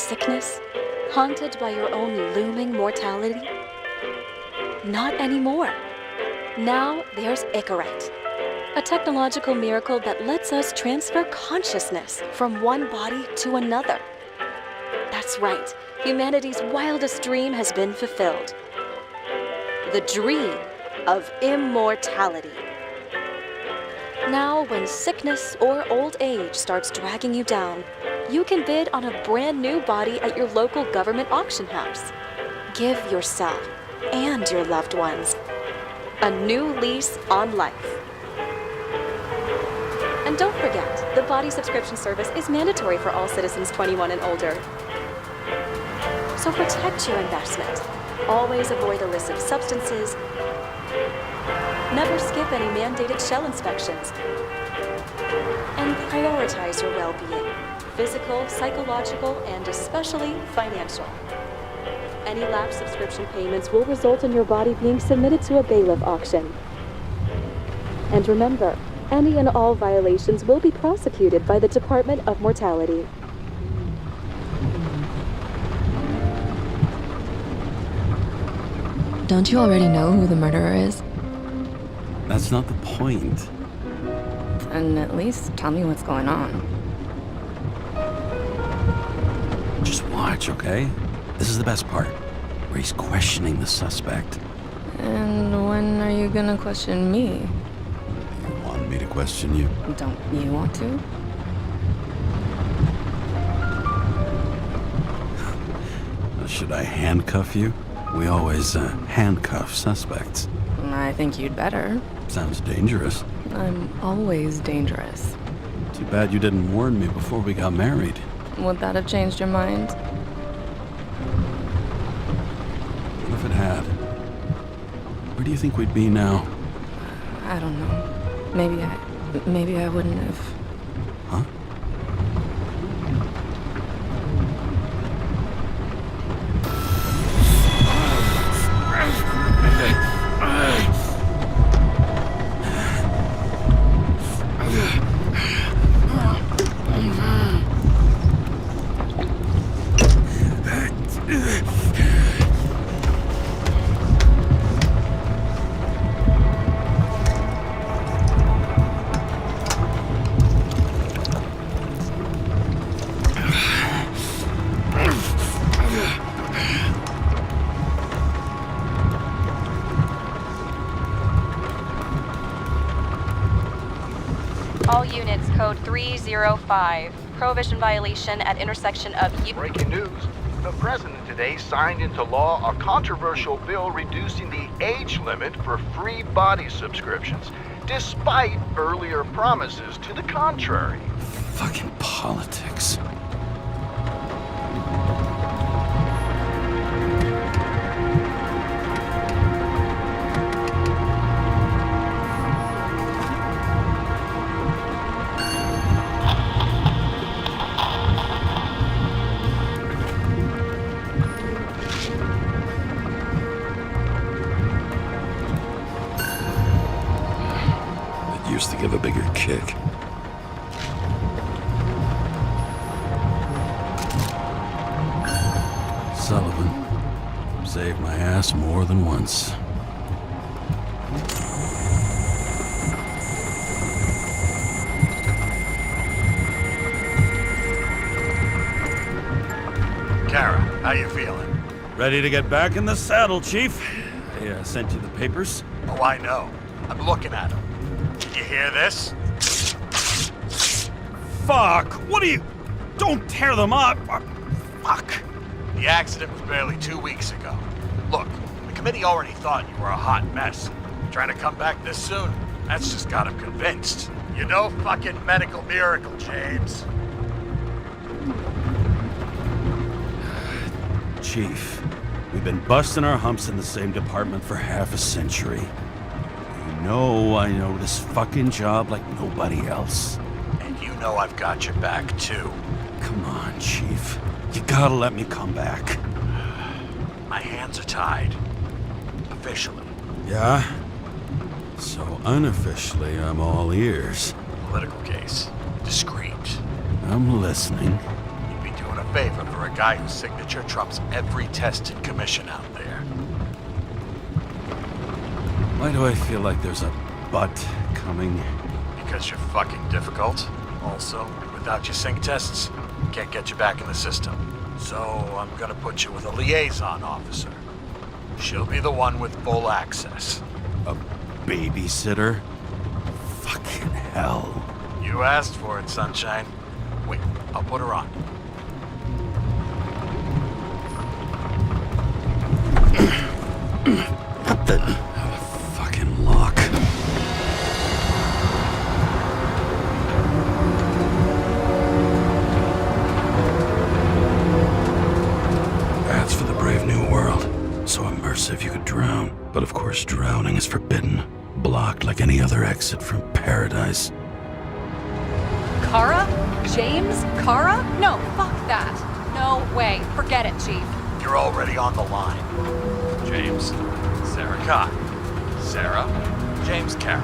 sickness? Haunted by your own looming mortality? Not anymore. Now there's Icarite, a technological miracle that lets us transfer consciousness from one body to another. That's right, humanity's wildest dream has been fulfilled. The dream of immortality. Now, when sickness or old age starts dragging you down, you can bid on a brand new body at your local government auction house. Give yourself and your loved ones a new lease on life. And don't forget, the body subscription service is mandatory for all citizens 21 and older. So protect your investment. Always avoid illicit substances. Never skip any mandated shell inspections. And prioritize your well-being, physical, psychological, and especially financial. Any lapsed subscription payments will result in your body being submitted to a bailiff auction. And remember, any and all violations will be prosecuted by the Department of Mortality. Don't you already know who the murderer is? That's not the point. And at least tell me what's going on. Just watch, okay? This is the best part, where he's questioning the suspect. And when are you gonna question me? You want me to question you? Don't you want to? Should I handcuff you? We always handcuff suspects. I think you'd better. Sounds dangerous. I'm always dangerous. Too bad you didn't warn me before we got married. Would that have changed your mind? What if it had? Where do you think we'd be now? I don't know. Maybe I wouldn't have. Huh? All units, code 305. Prohibition violation at intersection of... Breaking news. The president today signed into law a controversial bill reducing the age limit for free body subscriptions, despite earlier promises to the contrary. Fucking politics. Used to give a bigger kick. Sullivan saved my ass more than once. Karra, how you feeling? Ready to get back in the saddle, Chief. I sent you the papers. Oh, I know. I'm looking at them. Did you hear this? Fuck! What are you... Don't tear them up! Fuck! The accident was barely 2 weeks ago. Look, the committee already thought you were a hot mess. Trying to come back this soon? That's just got them convinced. You know fucking medical miracle, James. Chief, we've been busting our humps in the same department for half a century. You know I know this fucking job like nobody else. And you know I've got your back, too. Come on, Chief. You gotta let me come back. My hands are tied. Officially. Yeah? So unofficially, I'm all ears. Political case. Discreet. I'm listening. You'd be doing a favor for a guy whose signature trumps every tested commission out there. Why do I feel like there's a but coming? Because you're fucking difficult. Also, without your sync tests, can't get you back in the system. So I'm gonna put you with a liaison officer. She'll be the one with full access. A babysitter? Fucking hell. You asked for it, Sunshine. Wait, I'll put her on. What the... fucking lock. That's for the brave new world. So immersive you could drown. But of course drowning is forbidden. Blocked like any other exit from paradise. Karra? James Karra? No, fuck that. No way. Forget it, Chief. You're already on the line. James, Sarah Khan. Sarah, James Karra.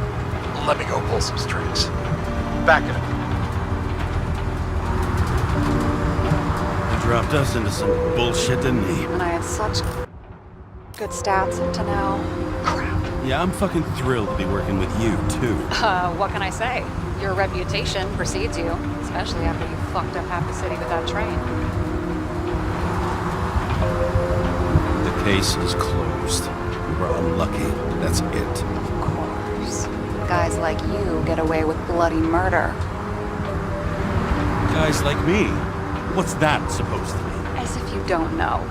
Let me go pull some strings. Back in a minute. He dropped us into some bullshit, didn't he? And I had such good stats up to now. Crap. Yeah, I'm fucking thrilled to be working with you, too. What can I say? Your reputation precedes you, especially after you fucked up half the city with that train. The case is closed. We were unlucky. That's it. Of course. Guys like you get away with bloody murder. Guys like me. What's that supposed to mean? As if you don't know.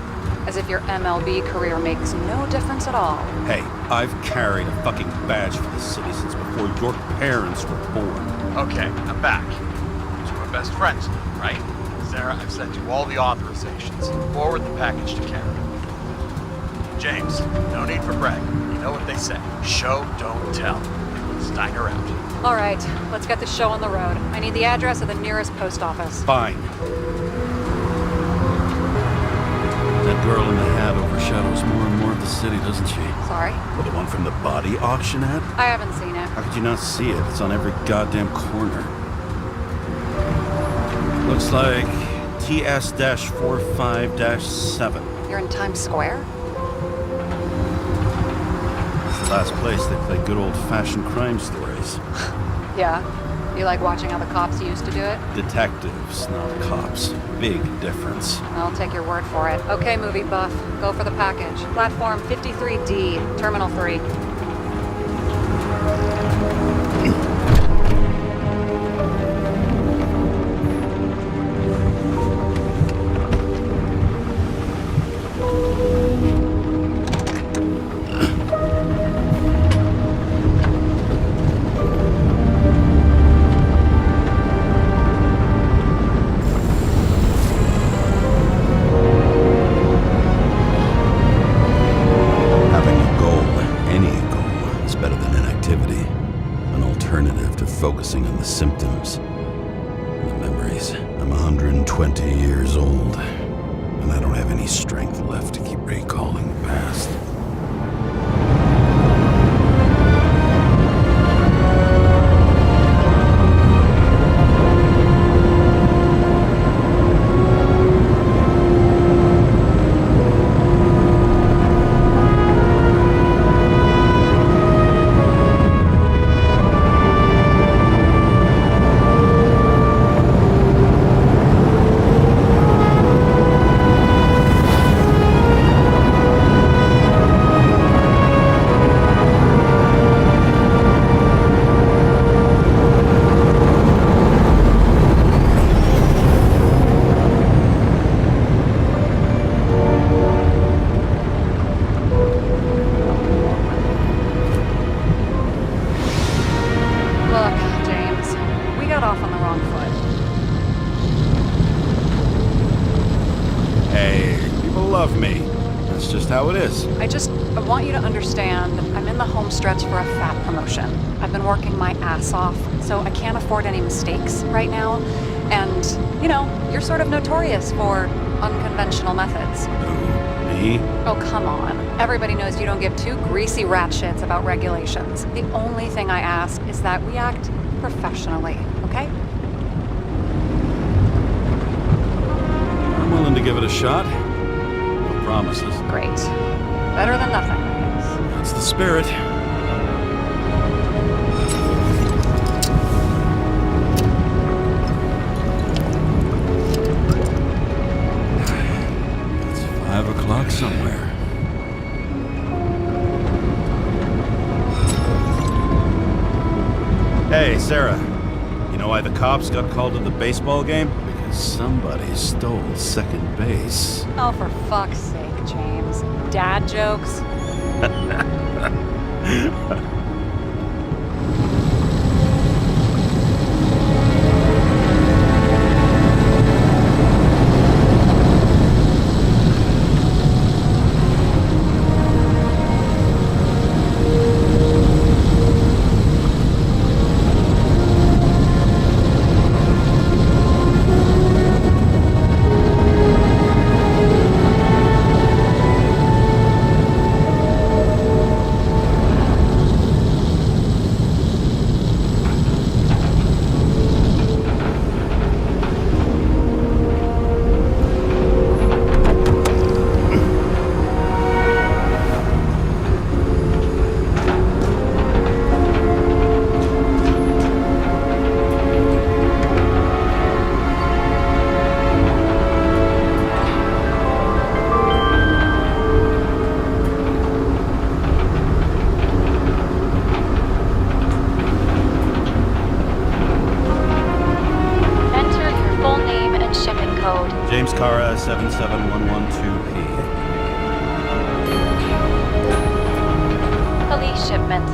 As if your MLB career makes no difference at all. Hey, I've carried a fucking badge for the city since before your parents were born. Okay, I'm back. So we're best friends, right? Sarah, I've sent you all the authorizations. Forward the package to Karen. James, no need for brag. You know what they say. Show, don't tell. Steiner out. All right, let's get the show on the road. I need the address of the nearest post office. Fine. That girl in the hat overshadows more and more of the city, doesn't she? Sorry? Well, the one from the body auction ad? I haven't seen it. How could you not see it? It's on every goddamn corner. Looks like TS-45-7. You're in Times Square? It's the last place they play good old-fashioned crime stories. Yeah. You like watching how the cops used to do it? Detectives, not cops. Big difference. I'll take your word for it. Okay, movie buff. Go for the package. Platform 53D, Terminal 3. Focusing on the symptoms and the memories. I'm 120 years old, and I don't have any strength left to keep recalling the past. How it is. I want you to understand I'm in the home stretch for a fat promotion. I've been working my ass off, so I can't afford any mistakes right now. And, you know, you're sort of notorious for unconventional methods. Who, me? Oh, come on. Everybody knows you don't give two greasy rat shits about regulations. The only thing I ask is that we act professionally, okay? I'm willing to give it a shot. No promises. Great. Better than nothing, I guess. That's the spirit. It's 5 o'clock somewhere. Hey, Sarah. You know why the cops got called to the baseball game? Because somebody stole second base. Oh, for fuck's sake, James. Dad jokes? James Karra, 77112P. Police shipment.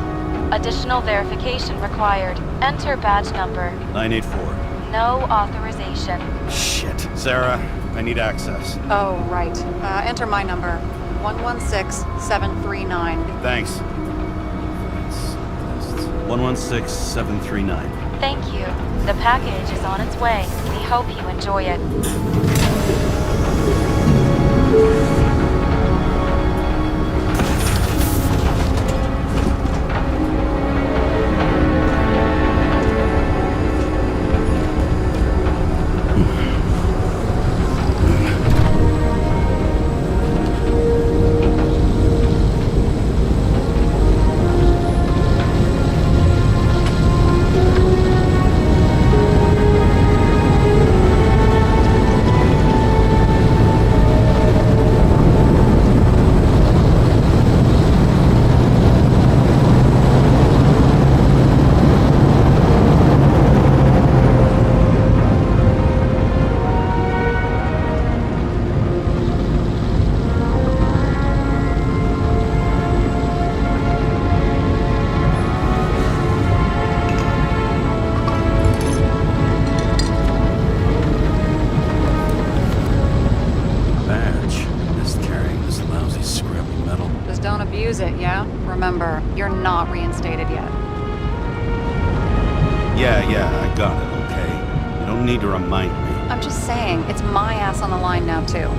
Additional verification required. Enter badge number. 984. No authorization. Shit. Sarah, I need access. Oh, right. Enter my number. 116739. Thanks. 116739. Thank you. The package is on its way. We hope you enjoy it. Don't abuse it, yeah? Remember, you're not reinstated yet. Yeah, I got it, okay? You don't need to remind me. I'm just saying, it's my ass on the line now, too.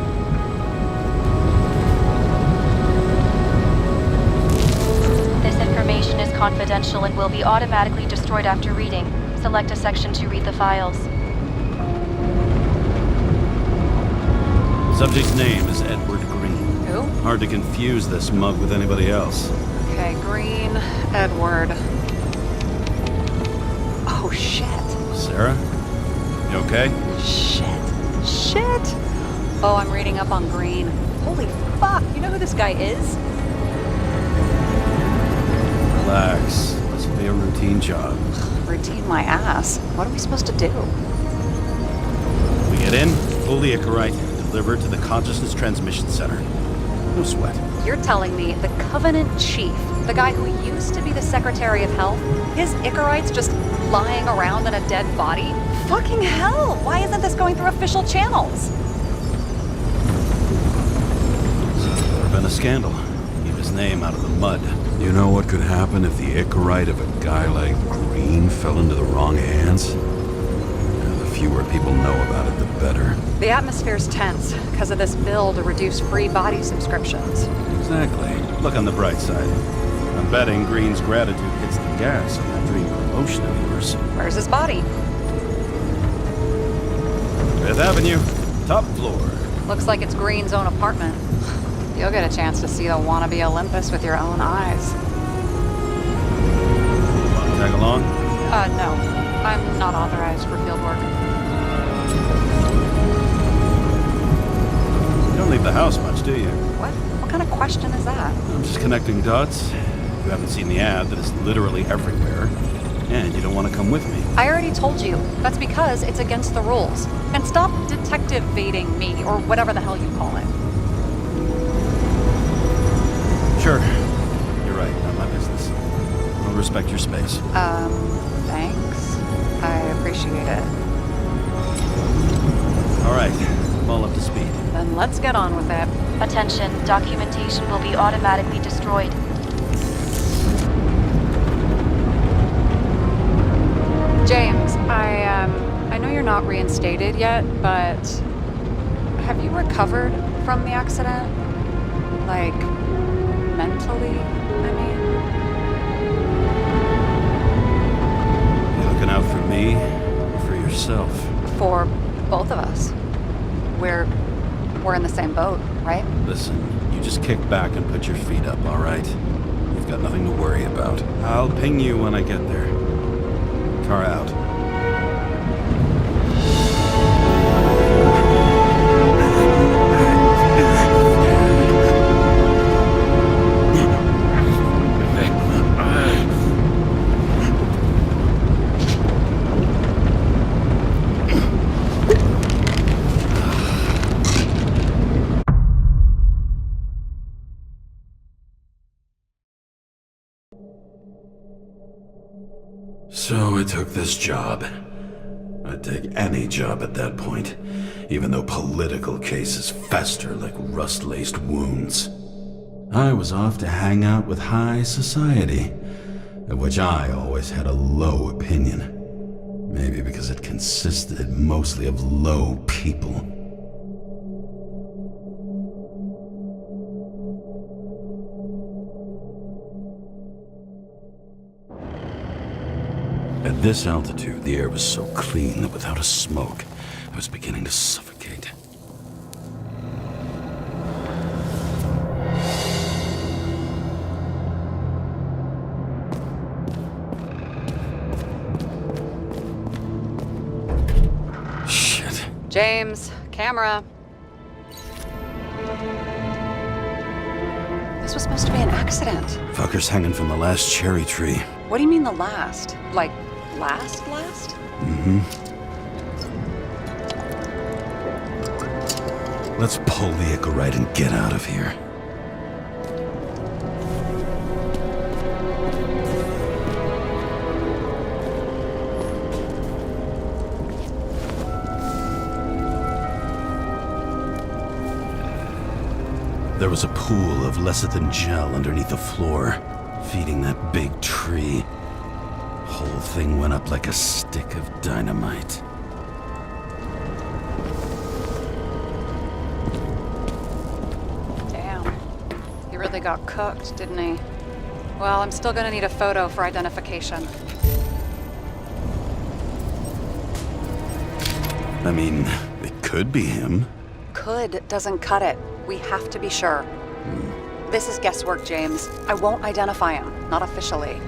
This information is confidential and will be automatically destroyed after reading. Select a section to read the files. The subject's name is Edward Green. Who? Hard to confuse this mug with anybody else. Okay, Green, Edward. Oh, shit. Sarah? You okay? Shit. Oh, I'm reading up on Green. Holy fuck, you know who this guy is? Relax. This will be a routine job. Routine my ass. What are we supposed to do? We get in, fully Icarite, delivered to the Consciousness Transmission Center. No sweat. You're telling me the Covenant Chief, the guy who used to be the Secretary of Health, his Icarite's just lying around in a dead body? Fucking hell! Why isn't this going through official channels? Would have been a scandal. Keep his name out of the mud. You know what could happen if the Icarite of a guy like Green fell into the wrong hands? The fewer people know about it, the better. The atmosphere's tense because of this bill to reduce free body subscriptions. Exactly. Look on the bright side. I'm betting Green's gratitude hits the gas on that dream promotion of yours. Where's his body? 5th Avenue, top floor. Looks like it's Green's own apartment. You'll get a chance to see the wannabe Olympus with your own eyes. Want to tag along? No. I'm not authorized for field work. You don't leave the house much, do you? What? What kind of question is that? I'm just connecting dots. You haven't seen the ad that is literally everywhere. And you don't want to come with me. I already told you. That's because it's against the rules. And stop detective-baiting me, or whatever the hell you call it. Sure. You're right, not my business. I'll respect your space. Thanks. I appreciate it. All right, I'm all up to speed. Then let's get on with it. Attention, documentation will be automatically destroyed. James, I know you're not reinstated yet, but have you recovered from the accident? Like, mentally, I mean? You looking out for me or for yourself? For both of us. We're in the same boat, right? Listen, you just kick back and put your feet up, all right? You've got nothing to worry about. I'll ping you when I get there. Car out. So I took this job. I'd take any job at that point, even though political cases fester like rust-laced wounds. I was off to hang out with high society, of which I always had a low opinion. Maybe because it consisted mostly of low people. At this altitude, the air was so clean that without a smoke, I was beginning to suffocate. Shit. James, camera. This was supposed to be an accident. Fucker's hanging from the last cherry tree. What do you mean the last? Like, last? Let's pull the Icarite and get out of here. There was a pool of lecithin gel underneath the floor, feeding that big tree. Whole thing went up like a stick of dynamite. Damn. He really got cooked, didn't he? Well, I'm still gonna need a photo for identification. I mean, it could be him. Could doesn't cut it. We have to be sure. This is guesswork, James. I won't identify him. Not officially.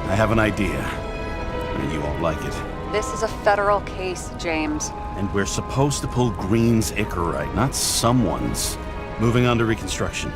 I have an idea. And you won't like it. This is a federal case, James. And we're supposed to pull Green's Icarite, not someone's. Moving on to reconstruction.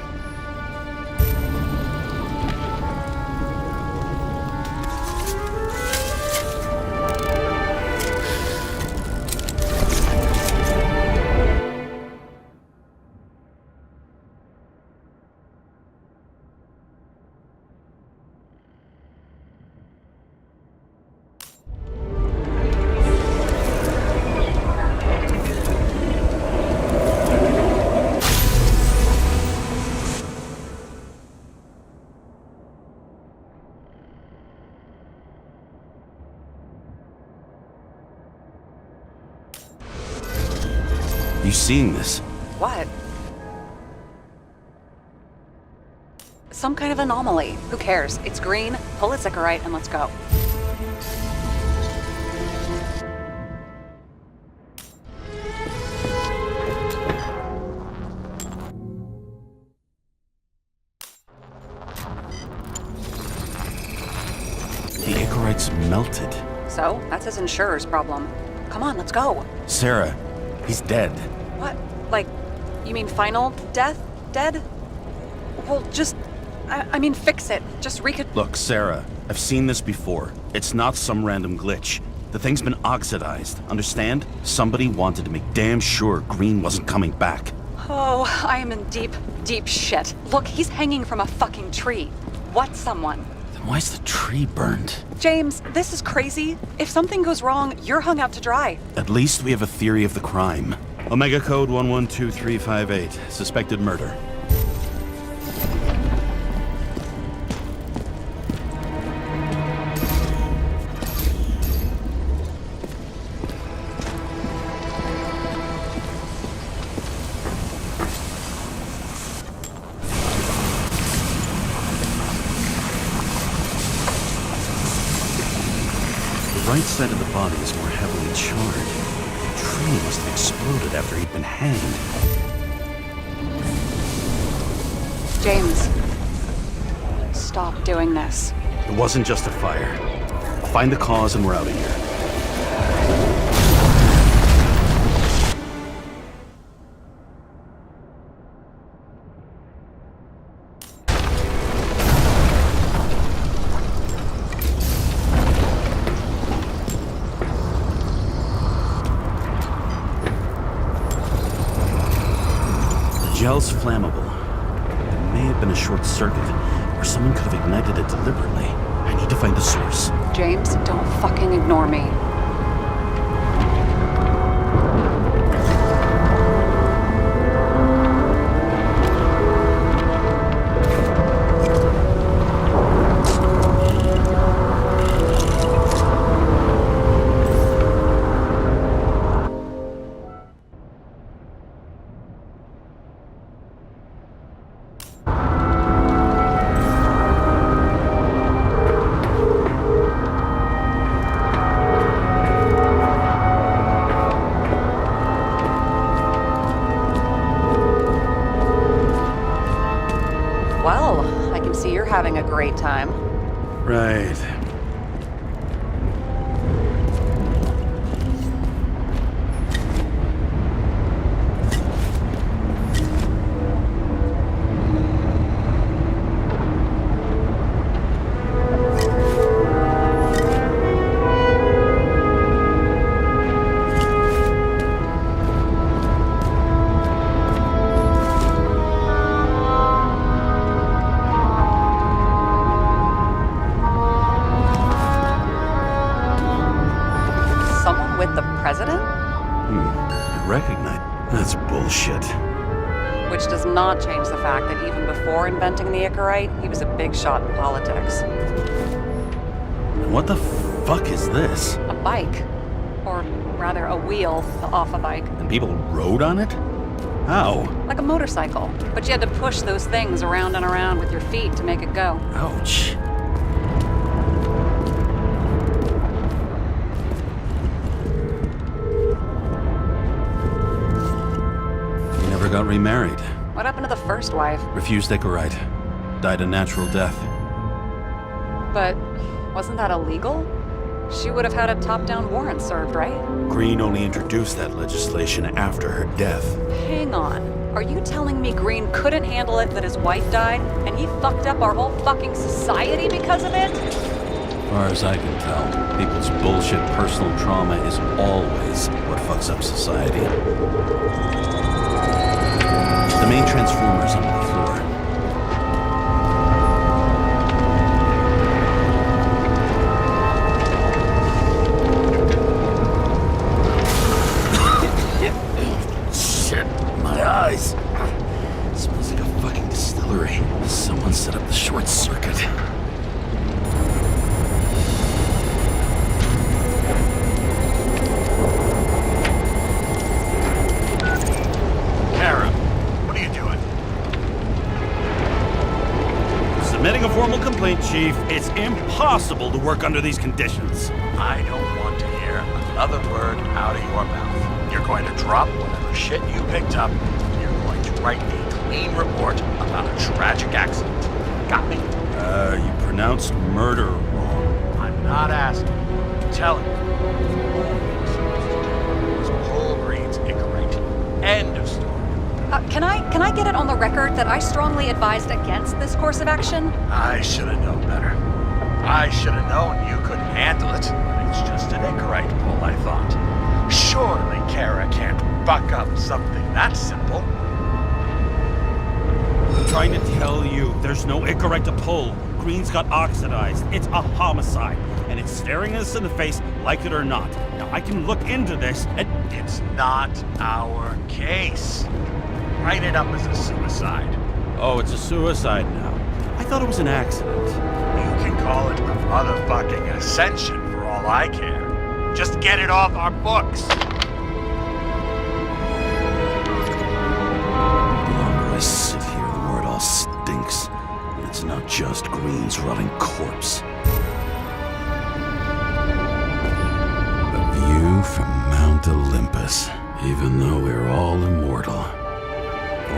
You seen this? What? Some kind of anomaly. Who cares? It's green, pull its Icarite, and let's go. Icarite's melted. So, that's his insurer's problem. Come on, let's go. Sarah, he's dead. What? Like, you mean final death? Dead? Well, just... I mean, fix it. Just Look, Sarah, I've seen this before. It's not some random glitch. The thing's been oxidized, understand? Somebody wanted to make damn sure Green wasn't coming back. Oh, I am in deep, deep shit. Look, he's hanging from a fucking tree. What someone? Then why's the tree burned? James, this is crazy. If something goes wrong, you're hung out to dry. At least we have a theory of the crime. Omega Code 112358. Suspected murder. The right side of the body is more heavily charred. The tree must have exploded after he'd been hanged. James, stop doing this. It wasn't just a fire. I'll find the cause and we're out of here. The gel's flammable. It may have been a short circuit, or someone could have ignited it deliberately. I need to find the source. James, don't fucking ignore me. Well, I can see you're having a great time. Right. Someone with the president? I recognize. That's bullshit. Which does not change the fact that even before inventing the Icarite, he was a big shot in politics. What the fuck is this? A bike. Or rather, a wheel off a bike. And people rode on it? How? Like a motorcycle. But you had to push those things around and around with your feet to make it go. Ouch. He never got remarried. What happened to the first wife? Refused Icarite. Died a natural death. But wasn't that illegal? She would have had a top-down warrant served, right? Green only introduced that legislation after her death. Hang on. Are you telling me Green couldn't handle it that his wife died, and he fucked up our whole fucking society because of it? As far as I can tell, people's bullshit personal trauma is always what fucks up society. The main transformer's under the floor. Shit, my eyes. Smells like a fucking distillery. Someone set up the short circuit. Karra, what are you doing? Submitting a formal complaint, Chief. It's impossible to work under these conditions. I don't want to hear another word out of your mouth. You're going to drop whatever shit you picked up. You're going to write a clean report about a tragic accident. Got me? You pronounced murder wrong. I'm not asking. I'm telling you. Whole Green's Icarite. End of story. Can I get it on the record that I strongly advised against this course of action? I should have known better. I should have known you couldn't handle it. It's just an Icarite pull, I thought. Surely Karra can't buck up something that simple. I'm trying to tell you, there's no Icarite to pull. Green's got oxidized. It's a homicide, and it's staring us in the face, like it or not. Now, I can look into this, and It's not our case. Write it up as a suicide. oh, it's a suicide now. I thought it was an accident. You can call it a motherfucking ascension for all I care. Just get it off our books. The longer I sit here, the more it all stinks. And it's not just Green's rotting corpse. A view from Mount Olympus. Even though we're all immortal,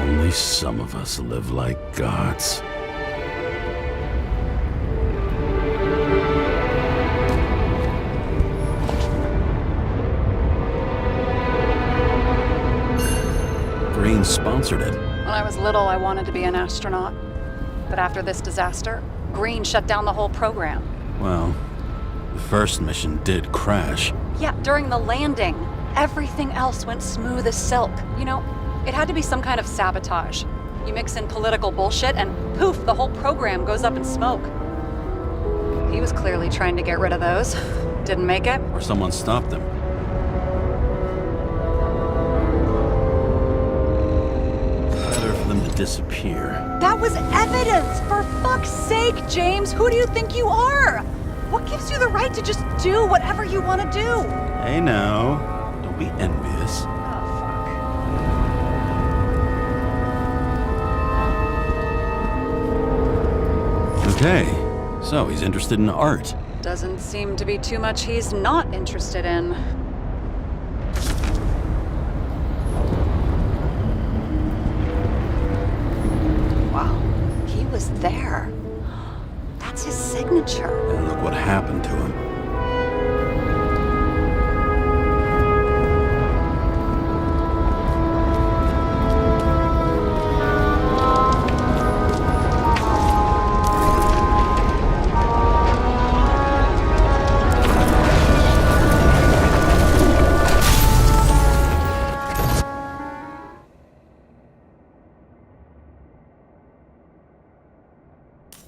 only some of us live like gods. Green sponsored it. When I was little, I wanted to be an astronaut. But after this disaster, Green shut down the whole program. Well, the first mission did crash. Yeah, during the landing, everything else went smooth as silk. You know, it had to be some kind of sabotage. You mix in political bullshit and poof, the whole program goes up in smoke. He was clearly trying to get rid of those. Didn't make it. Or someone stopped them. Better for them to disappear. That was evidence! For fuck's sake, James! Who do you think you are? What gives you the right to just do whatever you want to do? Hey now, don't be envious. Oh, Okay, so he's interested in art. fuck. Doesn't seem to be too much he's not interested in. Wow, he was there. That's his signature. And look what happened to him.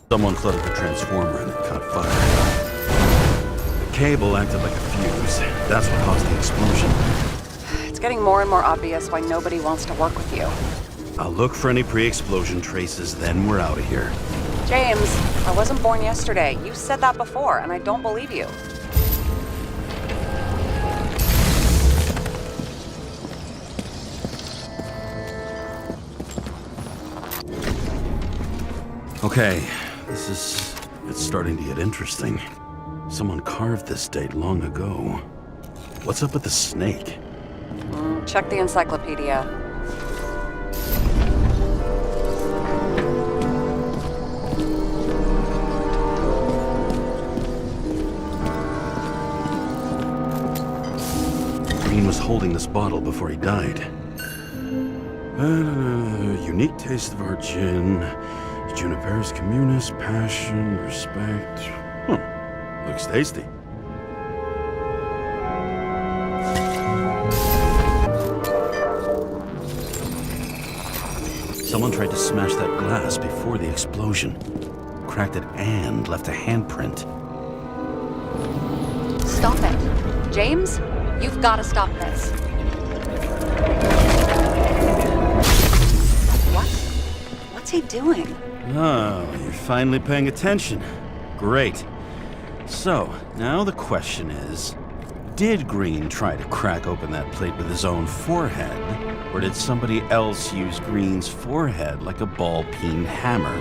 Someone flooded the transformer and it caught fire. The cable acted like a fuse. That's what caused the explosion. It's getting more and more obvious why nobody wants to work with you. I'll look for any pre-explosion traces, then we're out of here. James, I wasn't born yesterday. You said that before, and I don't believe you. Okay, it's starting to get interesting. Someone carved this date long ago. What's up with the snake? Check the encyclopedia. Green was holding this bottle before he died. Unique taste of our gin. Juniper's communis, passion, respect. Looks tasty. Someone tried to smash that glass before the explosion. Cracked it and left a handprint. Stop it. James, you've got to stop this. What? What's he doing? Oh, you're finally paying attention. Great. So, now the question is, did Green try to crack open that plate with his own forehead? Or did somebody else use Green's forehead like a ball-peen hammer?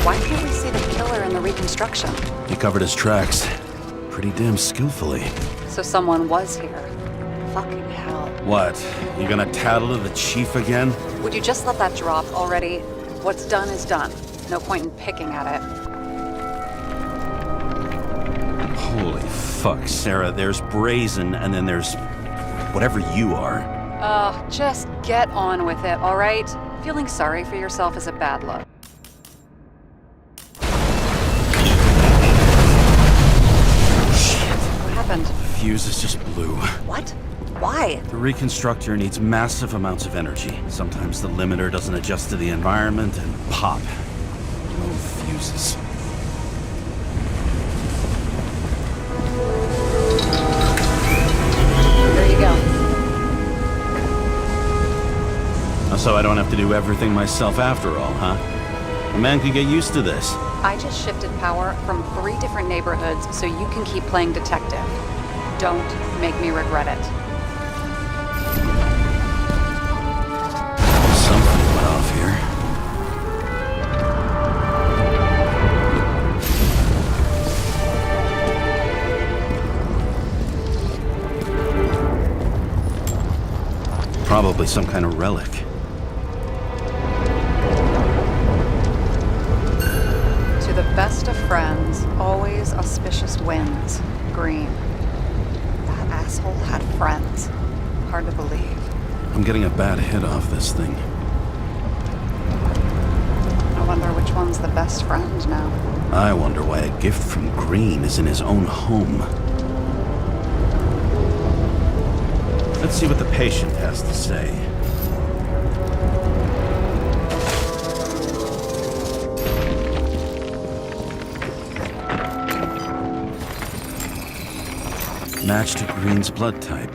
Why can't we see the killer in the reconstruction? He covered his tracks pretty damn skillfully. So someone was here. Fucking hell. What? You gonna tattle to the chief again? Would you just let that drop already? What's done is done. No point in picking at it. Holy fuck, Sarah. There's Brazen, and then there's whatever you are. Just get on with it, all right? Feeling sorry for yourself is a bad look. Shit. What happened? Fuses just blew. What? Why? The reconstructor needs massive amounts of energy. Sometimes the limiter doesn't adjust to the environment, and pop. No fuses. There you go. So I don't have to do everything myself after all, huh? A man could get used to this. I just shifted power from 3 different neighborhoods so you can keep playing detective. Don't make me regret it. Something went off here. Probably some kind of relic. To the best of friends, always auspicious wins. Green. That asshole had friends. Hard to believe. I'm getting a bad hit off this thing. I wonder which one's the best friend now. I wonder why a gift from Green is in his own home. Let's see what the patient has to say. Match to Green's blood type.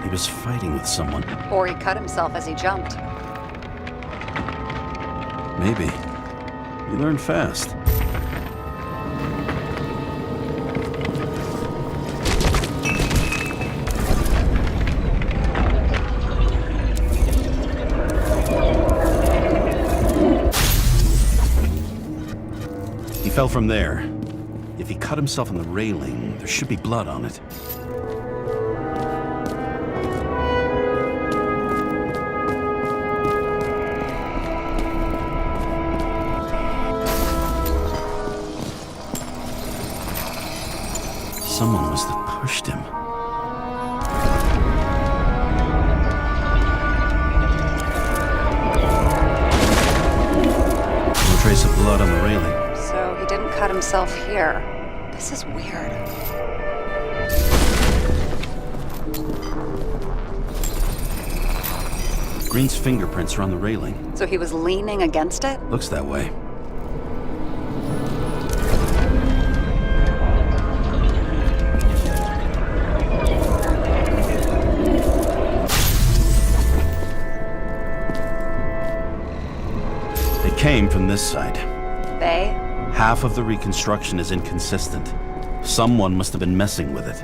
He was fighting with someone. Or he cut himself as he jumped. Maybe. You learn fast. He fell from there. If he cut himself on the railing, there should be blood on it. Someone must have pushed him. No trace of blood on the railing. So he didn't cut himself here. This is weird. Green's fingerprints are on the railing. So he was leaning against it? Looks that way. They came from this side. They? Half of the reconstruction is inconsistent. Someone must have been messing with it.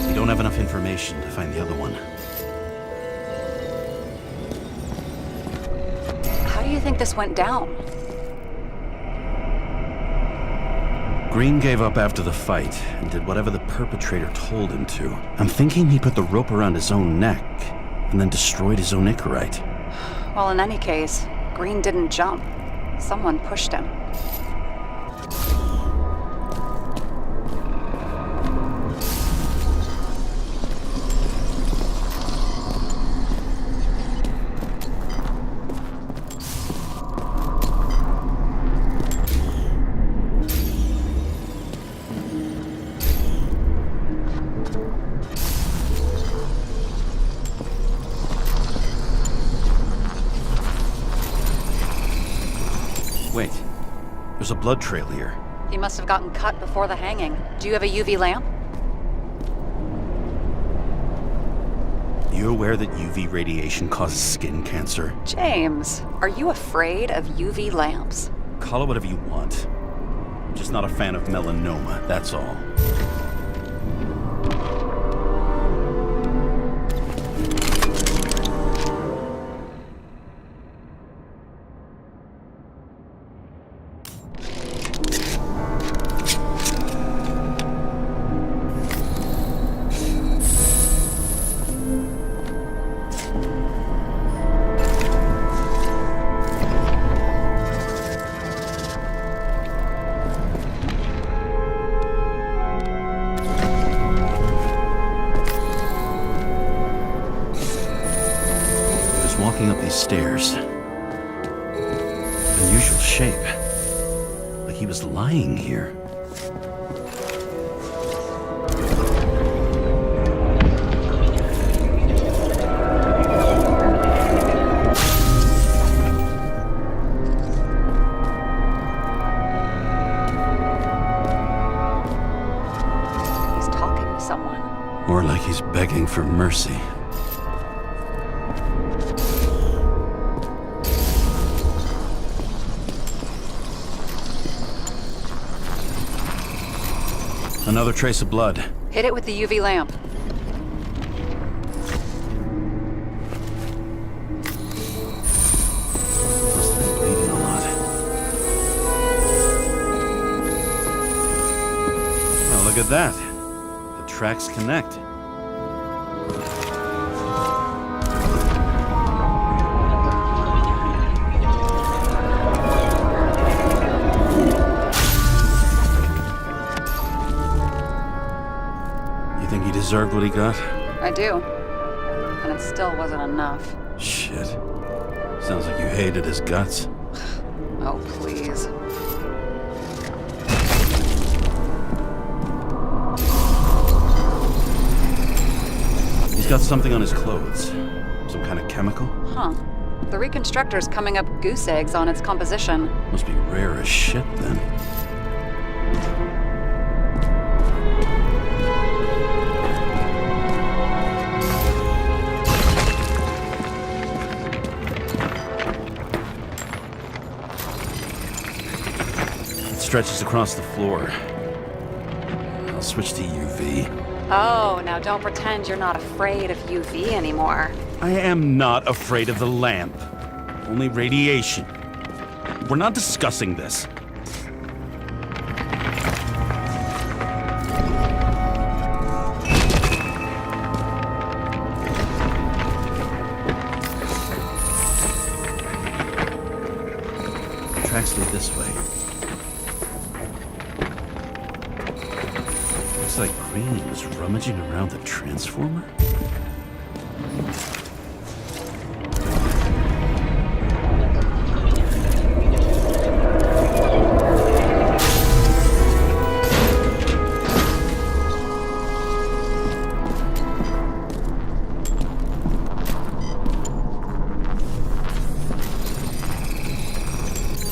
We don't have enough information to find the other one. How do you think this went down? Green gave up after the fight and did whatever the perpetrator told him to. I'm thinking he put the rope around his own neck and then destroyed his own Icarite. Well, in any case, Green didn't jump. Someone pushed him. Wait, there's a blood trail here. He must have gotten cut before the hanging. Do you have a UV lamp? You aware that UV radiation causes skin cancer? James, are you afraid of UV lamps? Call it whatever you want. I'm just not a fan of melanoma, that's all. these stairs. Unusual shape. Like he was lying here. He's talking to someone. Or like he's begging for mercy. Another trace of blood. Hit it with the UV lamp. Must have been bleeding a lot. Well, look at that. The tracks connect. You think he deserved what he got? I do. And it still wasn't enough. Shit. Sounds like you hated his guts. Oh, please. He's got something on his clothes. Some kind of chemical? Huh. The reconstructor's coming up goose eggs on its composition. Must be rare as shit then. It stretches across the floor. I'll switch to UV. Oh, now don't pretend you're not afraid of UV anymore. I am not afraid of the lamp. Only radiation. We're not discussing this. The tracks lead this way. Looks like Green was rummaging around the transformer.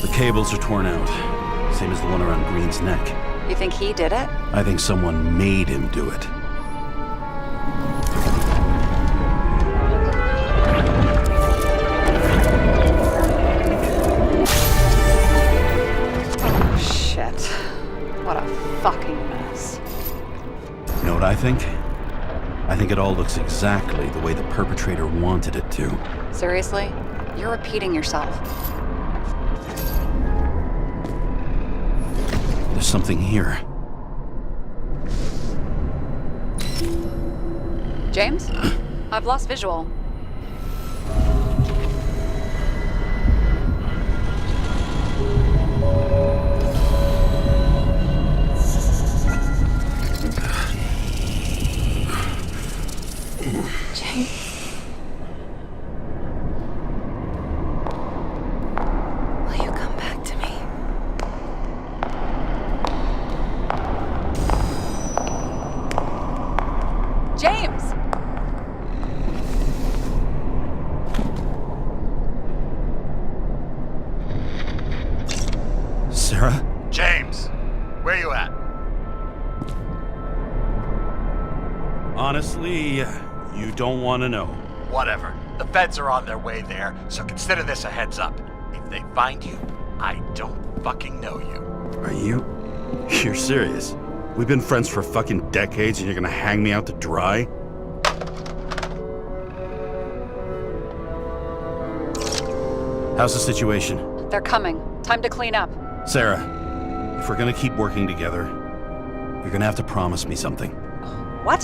The cables are torn out, same as the one around Green's neck. You think he did it? I think someone made him do it. Oh, shit. What a fucking mess. You know what I think? I think it all looks exactly the way the perpetrator wanted it to. Seriously? You're repeating yourself. There's something here. James? I've lost visual. James? Will you come back to me? James! Sarah? James, where you at? Honestly, you don't want to know. Whatever. The feds are on their way there, so consider this a heads up. If they find you, I don't fucking know you. Are you? You're serious? We've been friends for fucking decades and you're gonna hang me out to dry? How's the situation? They're coming. Time to clean up. Sarah, if we're gonna keep working together, you're gonna have to promise me something. What?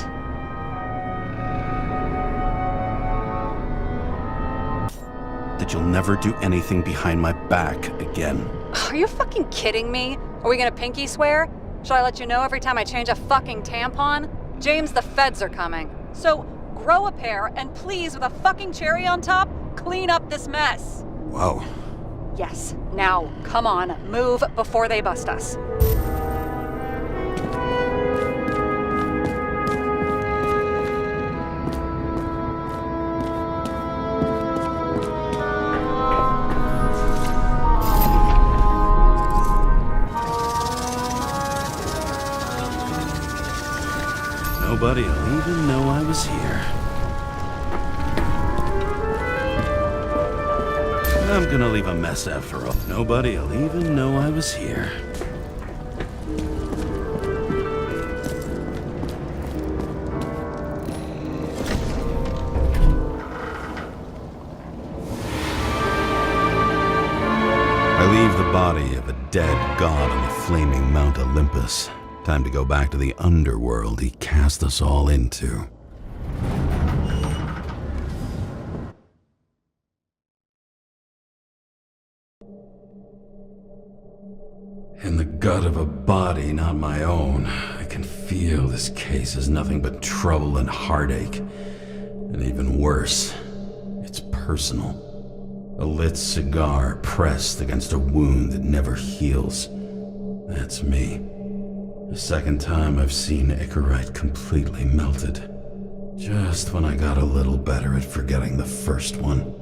That you'll never do anything behind my back again. Are you fucking kidding me? Are we gonna pinky swear? Should I let you know every time I change a fucking tampon? James, the feds are coming. So grow a pair, and please, with a fucking cherry on top, Clean up this mess. Wow. Yes. Now, come on, move before they bust us. Nobody'll even know I was here. I'm gonna leave a mess after all. Nobody'll even know I was here. I leave the body of a dead god on the flaming Mount Olympus. Time to go back to the underworld he cast us all into. In the gut of a body not my own, I can feel this case is nothing but trouble and heartache. And even worse, it's personal. A lit cigar pressed against a wound that never heals. That's me. The second time I've seen Icarite completely melted. Just when I got a little better at forgetting the first one.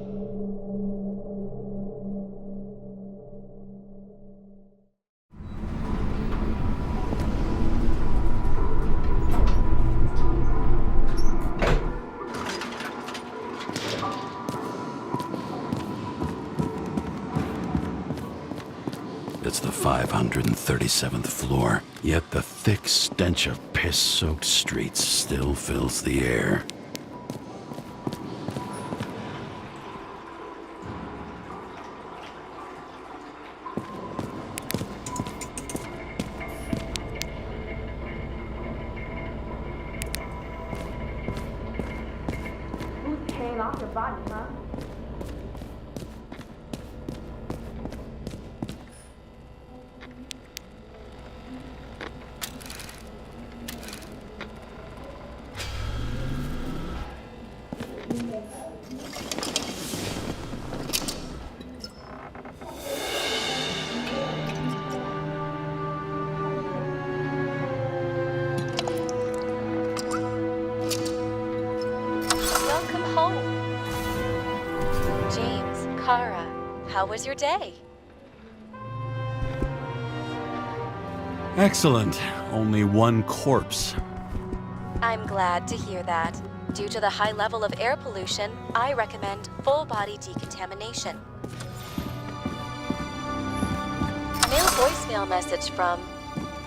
It's the 537th floor, yet the thick stench of piss-soaked streets still fills the air. Who's paying off your body, huh? Welcome home. James Karra, how was your day? Excellent. Only one corpse. I'm glad to hear that. Due to the high level of air pollution, I recommend full body decontamination. Mail voicemail message from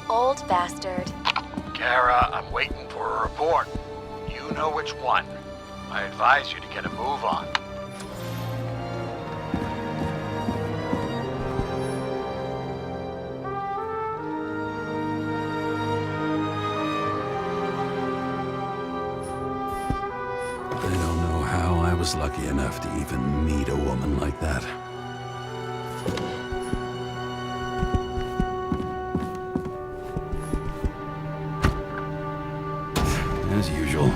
Old Bastard. Kara, I'm waiting for a report. You know which one. I advise you to get a move on. I don't know how I was lucky enough to even meet a woman like that. As usual.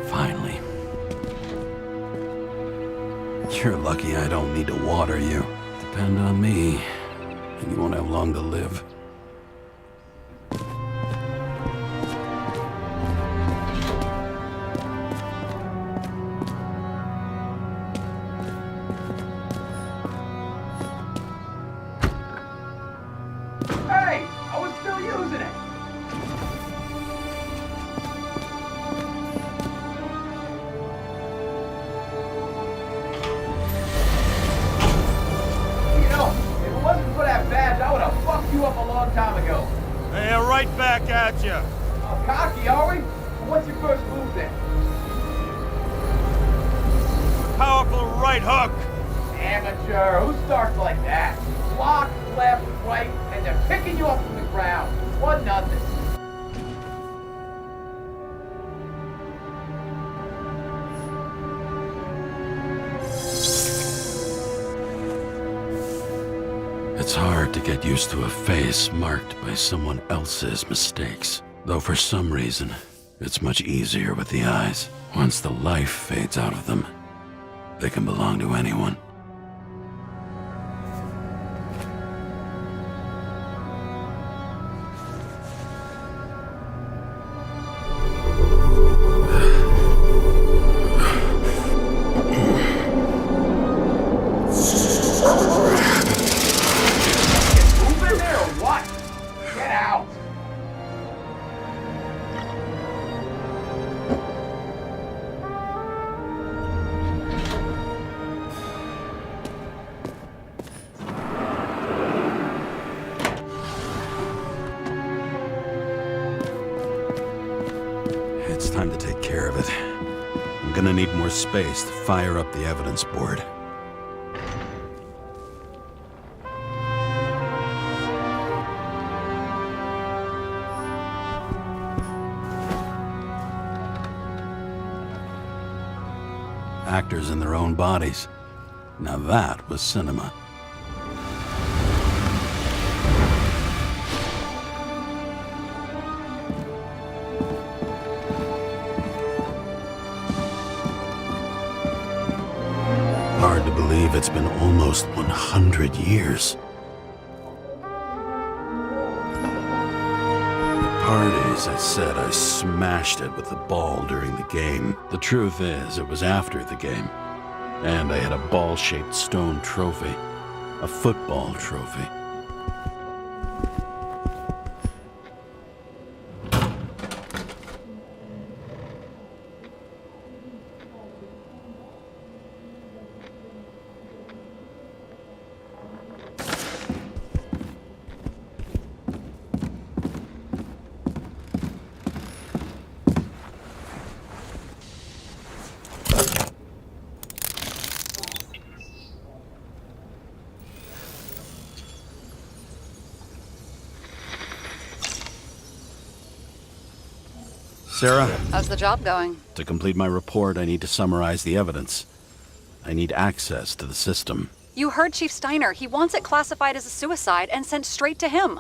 Finally. You're lucky I don't need to water you. Depend on me, and you won't have long to live. Hey, I was still using it. You know, if it wasn't for that badge, I would have fucked you up a long time ago. Hey, right back at you. Oh, cocky, are we? Well, what's your first move then? Powerful right hook. Amateur. Who starts like that? Block, left, right, and they're picking you up from the ground. 1-0. It's hard to get used to a face marked by someone else's mistakes. Though for some reason, it's much easier with the eyes, once the life fades out of them. They can belong to anyone. Move in there or what? Get out! It's time to take care of it. I'm gonna need more space to fire up the evidence board. Actors in their own bodies. Now that was cinema. Hard to believe it's been almost 100 years. At parties, I said I smashed it with the ball during the game. The truth is, it was after the game. And I had a ball-shaped stone trophy. A football trophy. Sarah, How's the job going? to complete my report, I need to summarize the evidence. I need access to the system. You heard Chief Steiner. He wants it classified as a suicide and sent straight to him.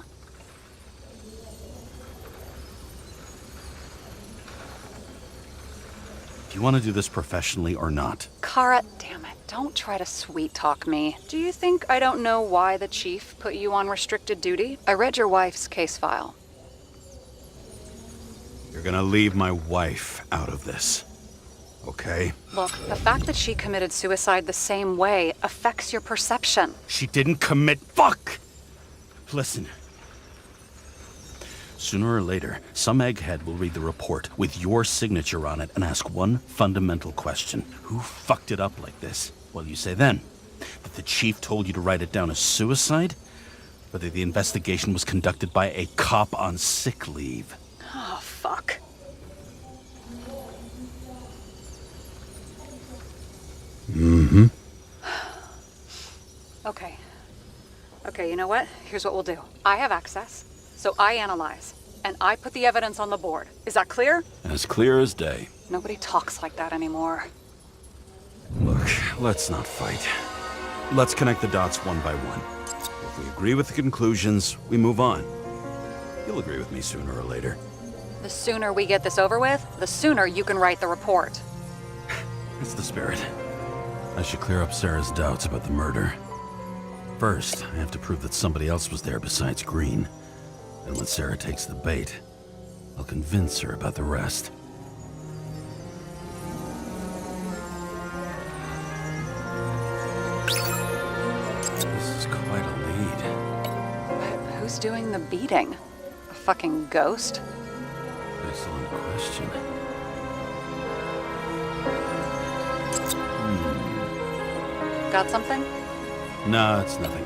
Do you want to do this professionally or not? Karra, damn it. Don't try to sweet talk me. Do you think I don't know why the chief put you on restricted duty? I read your wife's case file. You're gonna leave my wife out of this. Okay? Look, the fact that she committed suicide the same way affects your perception. She didn't commit. Fuck! Listen. Sooner or later, some egghead will read the report with your signature on it and ask one fundamental question. Who fucked it up like this? What do you say then? That the chief told you to write it down as suicide? Or that the investigation was conducted by a cop on sick leave? Oh, fuck. Mm-hmm. Okay. Okay, you know what? Here's what we'll do. I have access, so I analyze, and I put the evidence on the board. Is that clear? As clear as day. Nobody talks like that anymore. Look, let's not fight. Let's connect the dots one by one. If we agree with the conclusions, we move on. You'll agree with me sooner or later. The sooner we get this over with, the sooner you can write the report. That's the spirit. I should clear up Sarah's doubts about the murder. First, I have to prove that somebody else was there besides Green. And when Sarah takes the bait, I'll convince her about the rest. This is quite a lead. But who's doing the beating? A fucking ghost? Excellent question. Got something? No, it's nothing.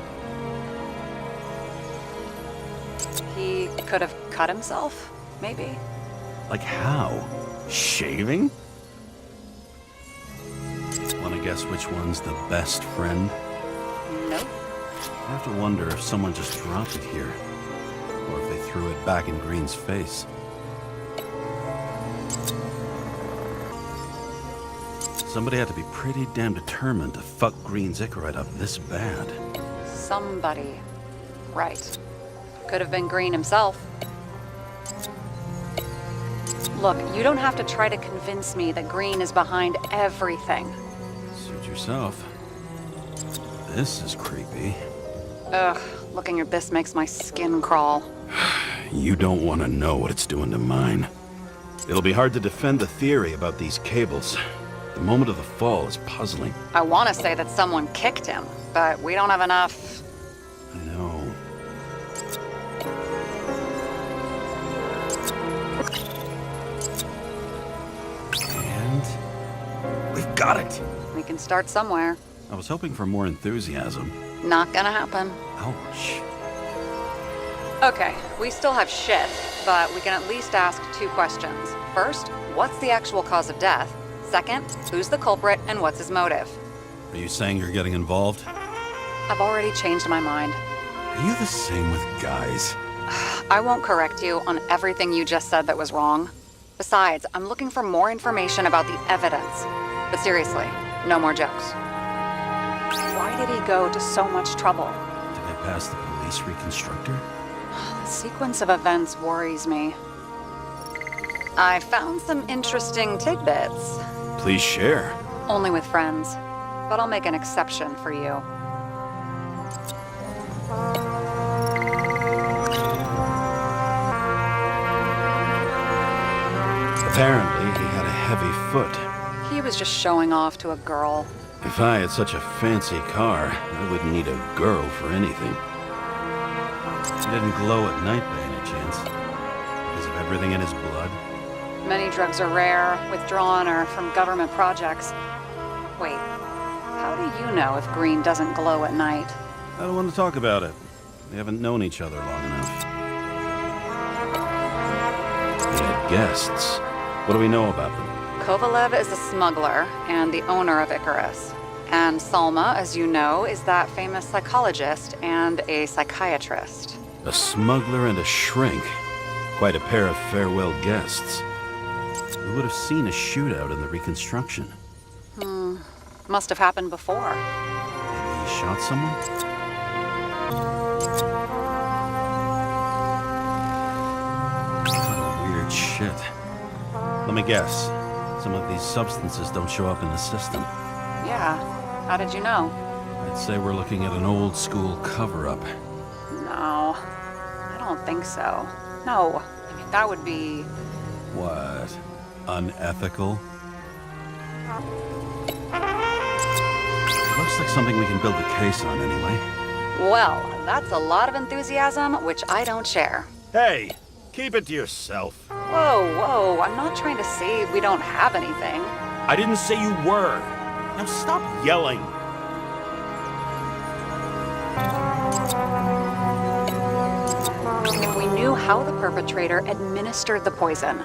He could have cut himself, maybe? Like how? Shaving? Want to guess which one's the best friend? Nope. I have to wonder if someone just dropped it here. Or if they threw it back in Green's face. Somebody had to be pretty damn determined to fuck Green's Icarite up this bad. Somebody. Right. Could have been Green himself. Look, you don't have to try to convince me that Green is behind everything. Suit yourself. This is creepy. Ugh, looking at this makes my skin crawl. You don't want to know what it's doing to mine. It'll be hard to defend the theory about these cables. The moment of the fall is puzzling. I want to say that someone kicked him, but we don't have enough. I know. And we've got it. We can start somewhere. I was hoping for more enthusiasm. Not gonna happen. Ouch. Okay, we still have shit, but we can at least ask 2 questions. First, what's the actual cause of death? Second, who's the culprit and what's his motive? Are you saying you're getting involved? I've already changed my mind. Are you the same with guys? I won't correct you on everything you just said that was wrong. Besides, I'm looking for more information about the evidence. But seriously, no more jokes. Why did he go to so much trouble? Did I pass the police reconstructor? The sequence of events worries me. I found some interesting tidbits. Please share. Only with friends, but I'll make an exception for you. Apparently, he had a heavy foot. He was just showing off to a girl. If I had such a fancy car, I wouldn't need a girl for anything. He didn't glow at night by any chance. Because of everything in his blood. Many drugs are rare, withdrawn, or from government projects. Wait, how do you know if green doesn't glow at night? I don't want to talk about it. We haven't known each other long enough. We had guests. What do we know about them? Kovalev is a smuggler and the owner of Icarus. And Salma, as you know, is that famous psychologist and a psychiatrist. A smuggler and a shrink. Quite a pair of farewell guests. We would have seen a shootout in the reconstruction. Must have happened before. Maybe he shot someone? What a weird shit. Let me guess. Some of these substances don't show up in the system. Yeah, how did you know? I'd say we're looking at an old school cover-up. No, I don't think so. No, I mean, that would be... What? Unethical? It looks like something we can build a case on anyway. Well, that's a lot of enthusiasm, which I don't share. Hey, keep it to yourself. Whoa, I'm not trying to say we don't have anything. I didn't say you were. Now stop yelling. If we knew how the perpetrator administered the poison.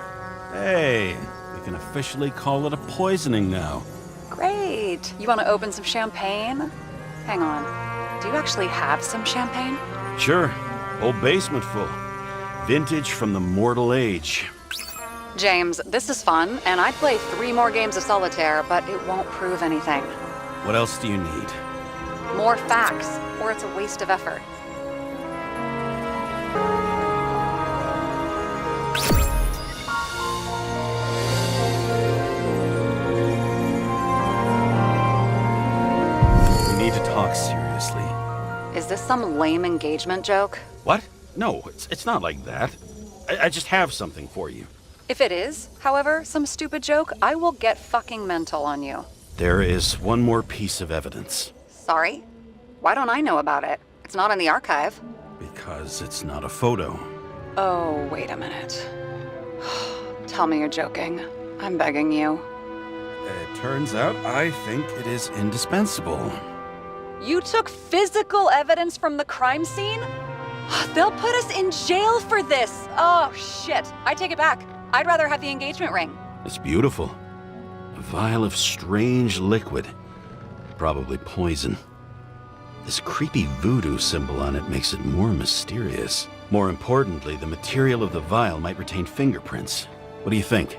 Hey, we can officially call it a poisoning now. Great. You want to open some champagne? Hang on. Do you actually have some champagne? Sure, whole basement full. Vintage from the mortal age. James, this is fun, and I'd play 3 more games of solitaire, but it won't prove anything. What else do you need? More facts, or it's a waste of effort. We need to talk seriously. Is this some lame engagement joke? What? No, it's not like that. I just have something for you. If it is, however, some stupid joke, I will get fucking mental on you. There is one more piece of evidence. Sorry? Why don't I know about it? It's not in the archive. Because it's not a photo. Oh, wait a minute. Tell me you're joking. I'm begging you. It turns out I think it is indispensable. You took physical evidence from the crime scene? They'll put us in jail for this. Oh, shit. I take it back. I'd rather have the engagement ring. It's beautiful. A vial of strange liquid. Probably poison. This creepy voodoo symbol on it makes it more mysterious. More importantly, the material of the vial might retain fingerprints. What do you think?